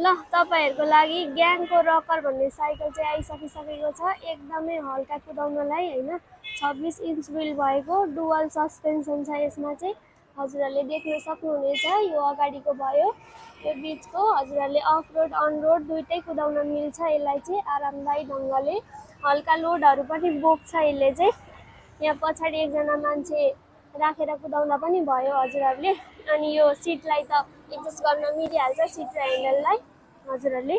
ल तपाईहरुको लागि ग्याङको रकर भन्ने साइकल चाहिँ आइसकिसकेको छ। एकदमै हल्का कुदाउनलाई हैन। 26 इन्च व्हील भएको डुअल सस्पेन्सन छ यसमा चाहिँ। हजुरहरुले देख्न सक्नुहुनेछ। यो अगाडिको भयो, यो बीचको। हजुरहरुले अफ रोड अन रोड दुईटै कुदाउन मिल्छ यसलाई चाहिँ आरामदायी ढंगले। हल्का लोडहरु पनि बोक्छ यसले चाहिँ। यहाँ पछाडी एकजना मान्छे राखेर कुदाउँदा पनि भयो हजुरहरुले। अनि यो सिटलाई त एडजस्ट गर्न मिलिहाल्छ, सिट र ह्यान्डललाई हजुरहरुले।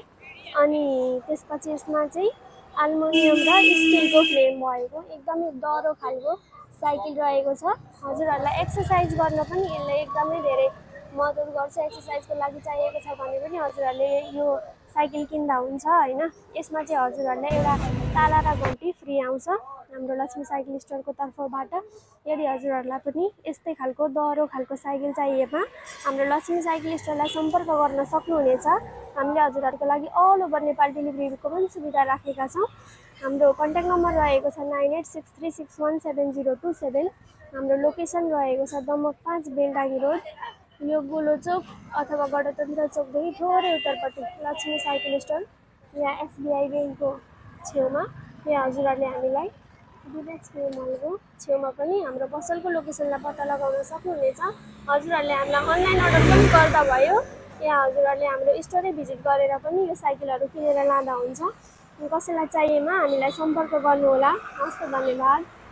अनि त्यसपछि यसमा चाहिँ एल्युमिनियम र स्टिलको फ्रेम भएको एकदमै दरो खालको साइकल रहेको छ। हजुरहरुलाई एक्सरसाइज गर्न पनि यसले एकदमै धेरै मद्दत गर्छ। एक्सरसाइजको लागि चाहिएको छ भने पनि हजुरहरुले यो साइकल किन्दा हुन्छ हैन। यसमा चाहिँ हजुरहरुले एउटा ताला र घण्टी फ्री आउँछ हाम्रो लक्ष्मी साइकल स्टोरको तर्फबाट। यदि हजुरहरुलाई पनि यस्तै खालको दरो खालको साइकल चाहिएमा हाम्रो लक्ष्मी साइकल स्टोरलाई सम्पर्क गर्न सक्नुहुनेछ। हामीले हजुरहरुको लागि अल ओभर नेपाल डेलिभरीको पनि सुविधा राखेका छौं। हाम्रो कन्ट्याक्ट नम्बर रहेको छ 9863617027। हाम्रो लोकेसन रहेको छ दमक 5 बेलडाङ्गी रोड, यो गोलो चोक अथवा गणतन्त्र चोकदेखि थोरै उत्तरपट्टि लक्ष्मी साइकल स्टोर यहाँ एसबीआई बैंकको छेउमा। यहाँ हजुरहरुले हामीलाई डिलक्स मलको छेउमा पनि हाम्रो पसलको लोकेसनलाई पत्ता लगाउन सक्नुहुनेछ। हजुरहरुले हामीलाई अनलाइन अर्डर पनि गर्दा भयो। यहाँ हजुरहरुले हाम्रो स्टोरै भिजिट गरेर पनि यो साइकलहरु किनेर लाँदा हुन्छ। कसैलाई चाहिएमा हामीलाई सम्पर्क गर्नुहोला। हस् त, धन्यवाद।